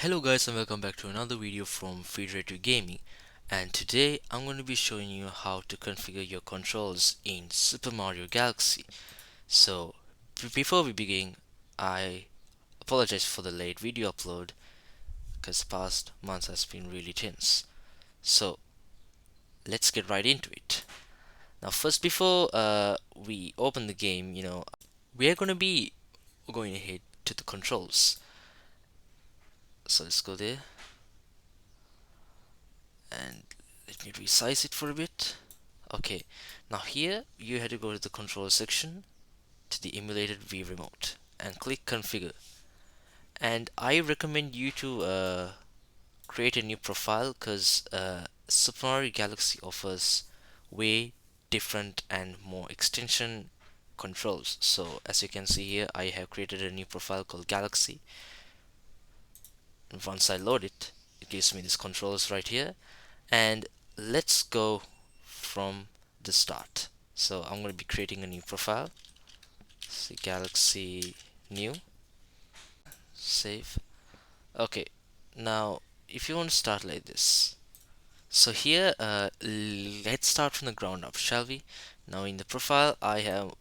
Hello guys and welcome back to another video from Federative Gaming, and today I'm going to be showing you how to configure your controls in Super Mario Galaxy. So before we begin, I apologize for the late video upload because past months has been really tense. So let's get right into it. Now first, before we open the game, we are going to be going ahead to the controls. So let's go there and let me resize it for a bit. Okay, now here you have to go to the control section, to the emulated V remote, and click configure. And I recommend you to create a new profile because Super Mario Galaxy offers way different and more extension controls. So as you can see here, I have created a new profile called Galaxy, and once I load it, it gives me these controls right here. And let's go from the start. So I'm going to be creating a new profile. See, Galaxy new, save. Okay, now if you want to start like this, so here let's start from the ground up, shall we? Now in the profile I have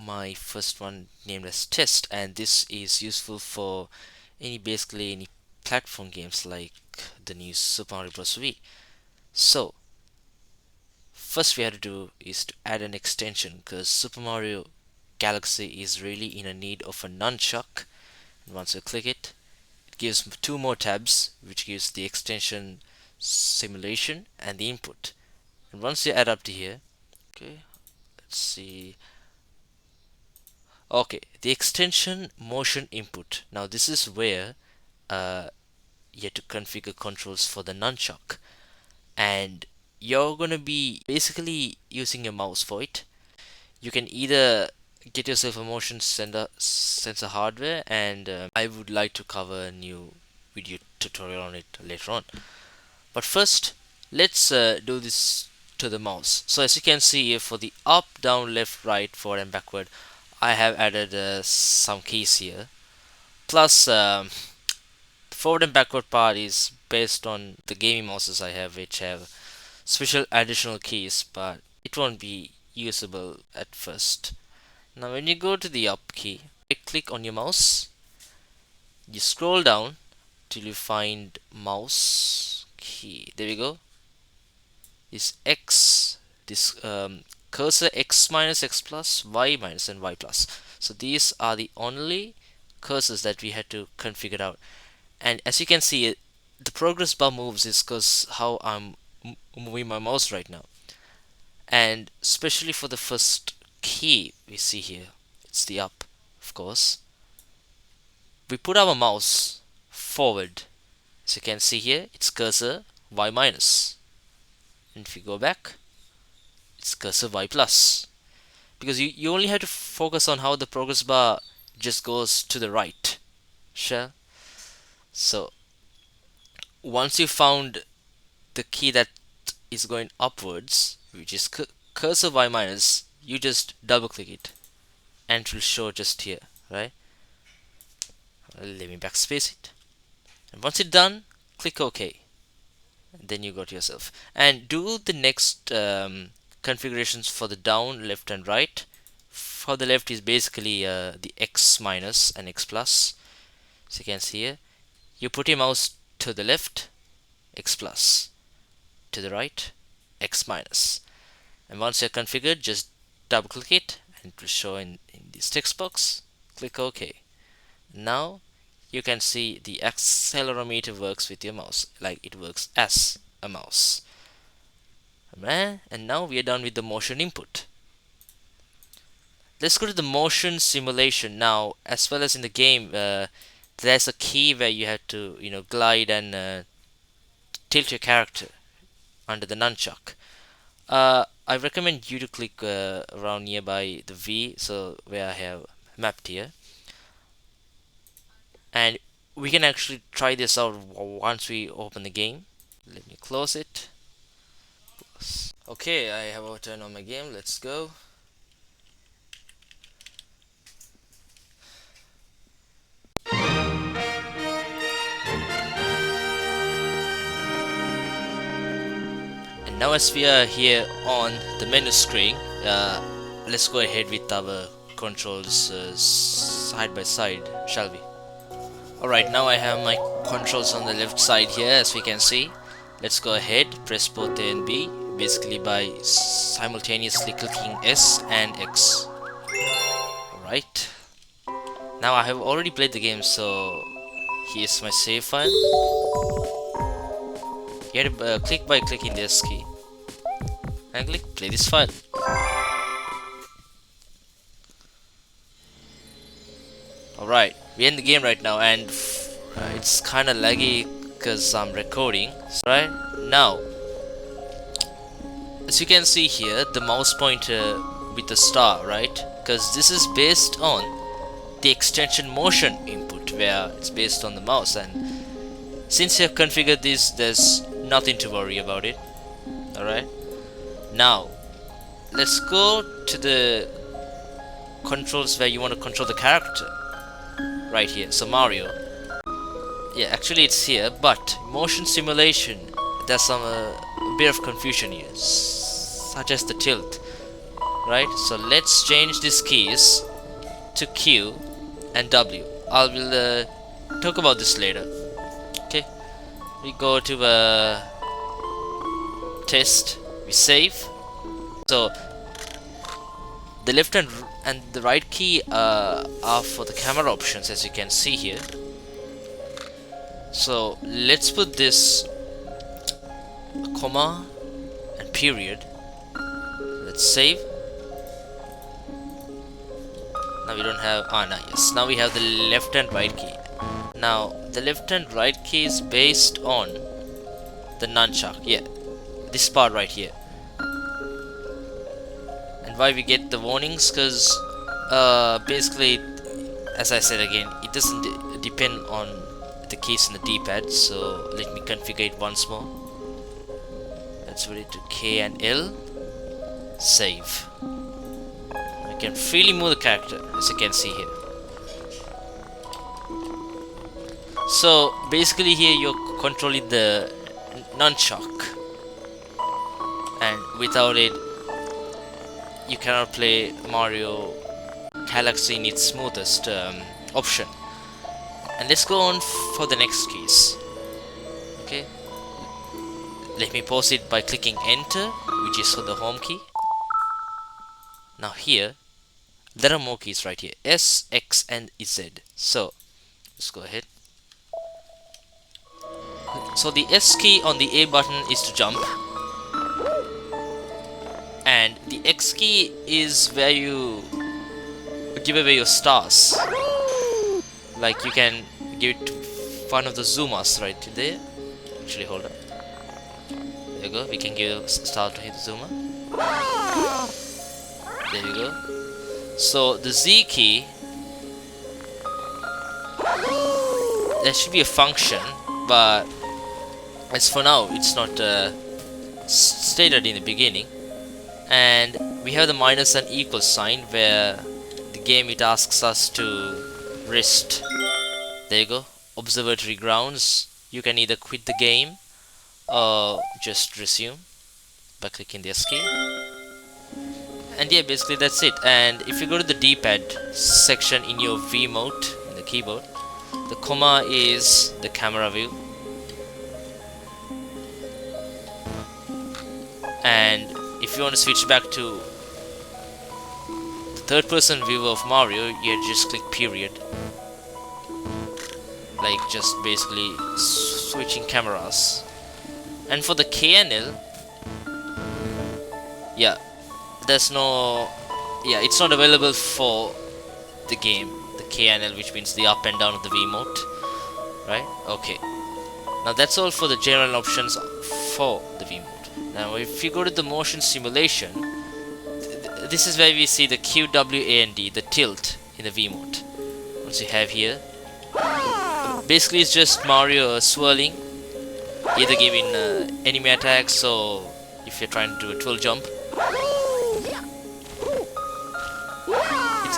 my first one named as test, and this is useful for basically any platform games like the new Super Mario Bros. V. So first we have to do is to add an extension because Super Mario Galaxy is really in a need of a nunchuck. And once you click it, it gives two more tabs, which gives the extension simulation and the input. And once you add up to here, okay, let's see. Okay, the extension motion input. Now this is where uh, you have to configure controls for the nunchuck, and you're gonna be basically using your mouse for it. You can either get yourself a motion sensor hardware, and I would like to cover a new video tutorial on it later on. But first, let's do this to the mouse. So as you can see here, for the up, down, left, right, forward and backward, I have added some keys here. Plus, forward and backward part is based on the gaming mouses I have, which have special additional keys, but it won't be usable at first. Now when you go to the up key, right click on your mouse, you scroll down till you find mouse key. There we go. This X, this cursor X minus X plus, Y minus and Y plus. So these are the only cursors that we had to configure out. And as you can see, the progress bar moves is because how I'm moving my mouse right now. And especially for the first key we see here, it's the up, of course. We put our mouse forward. As you can see here, it's cursor Y minus. And if you go back, it's cursor Y plus. Because you only have to focus on how the progress bar just goes to the right. Sure. So once you found the key that is going upwards, which is cursor Y minus, you just double click it and it will show just here, right? Let me backspace it. And once it's done, click OK. And then you got yourself. And do the next configurations for the down, left, and right. For the left is basically the X minus and X plus. So you can see here, you put your mouse to the left, X plus, to the right, X minus. And once you're configured, just double click it and it will show in this text box. Click OK. Now you can see the accelerometer works with your mouse, like it works as a mouse. And now we are done with the motion input. Let's go to the motion simulation now. As well as in the game, there's a key where you have to glide and tilt your character under the nunchuck. I recommend you to click around nearby the V, so where I have mapped here, and we can actually try this out once we open the game. Let me close it. Okay, I have turned on my game. Let's go. Now as we are here on the menu screen, let's go ahead with our controls side by side, shall we? Alright, now I have my controls on the left side here, as we can see. Let's go ahead, press both A and B, basically by simultaneously clicking S and X. Alright, now I have already played the game, so here's my save file. You have to click by clicking the S key and click play this file. Alright, we're in the game right now, and it's kinda laggy because I'm recording. Right now, as you can see here, the mouse pointer with the star, right? Because this is based on the extension motion input, where it's based on the mouse, and since you have configured this, there's nothing to worry about it. Alright, now let's go to the controls where you want to control the character. Right here, so Mario. Yeah, actually it's here, but motion simulation, there's some a bit of confusion here, such as the tilt. Right, so let's change these keys to Q and W. I will talk about this later. Okay, we go to test, we save. So the left and the right key are for the camera options, as you can see here. So let's put this comma and period. Let's save. Now we don't have yes, now we have the left and right key. Now the left and right key is based on the nunchuck. Yeah, this part right here. And why we get the warnings? Because basically, as I said again, it doesn't depend on the keys in the D-pad. So let me configure it once more. Let's put it to K and L. Save. I can freely move the character, as you can see here. So basically here you're controlling the nunchuck, and without it you cannot play Mario Galaxy in its smoothest option. And let's go on for the next keys. Okay, let me pause it by clicking enter, which is for the home key. Now here there are more keys right here, S, X and Z. So let's go ahead. So the S key on the A button is to jump, and the X key is where you give away your stars. Like you can give it to one of the Zumas right there. Actually, hold up. There you go. We can give a star to hit the Zuma. There you go. So the Z key, there should be a function, but as for now it's not stated in the beginning. And we have the minus and equal sign, where the game it asks us to rest. There you go. Observatory grounds. You can either quit the game or just resume by clicking the S key. And yeah, basically that's it. And if you go to the D-pad section in your Wiimote, in the keyboard, the comma is the camera view, and if you want to switch back to the third person view of Mario, you just click period. Like just basically switching cameras. And for the K and L, yeah, there's no, yeah, it's not available for the game, the K and L, which means the up and down of the Wiimote, right? Okay, now that's all for the general options for the Wiimote. Now if you go to the motion simulation, this is where we see the Q, W, A and D, the tilt in the Wiimote. Once you have here, basically it's just Mario swirling, either giving enemy attacks, or if you're trying to do a twirl jump.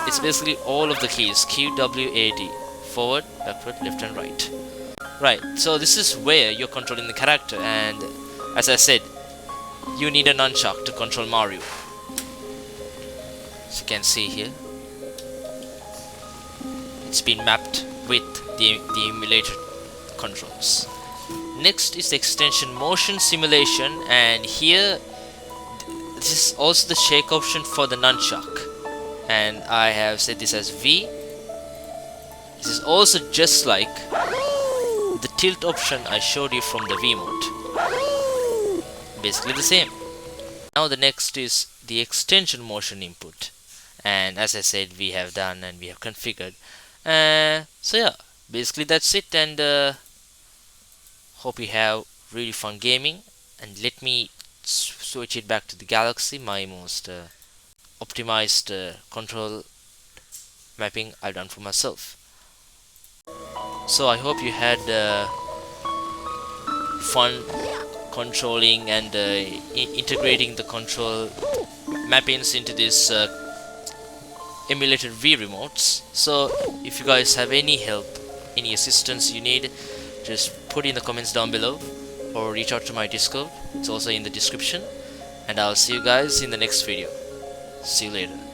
It's basically all of the keys, Q, W, A, D, forward, backward, left and right. Right, so this is where you're controlling the character, and as I said, you need a nunchuck to control Mario. As you can see here, it's been mapped with the emulator controls. Next is the extension motion simulation, and here this is also the shake option for the nunchuck, and I have set this as V. This is also just like the tilt option I showed you from the V mode, basically the same. Now the next is the extension motion input, and as I said, we have done and we have configured. So yeah, basically that's it, and hope you have really fun gaming. And let me switch it back to the Galaxy, my most optimized control mapping I've done for myself. So I hope you had fun controlling and integrating the control mappings into this emulated V remotes. So if you guys have any help, any assistance you need, just put in the comments down below or reach out to my Discord. It's also in the description, and I'll see you guys in the next video. See you later.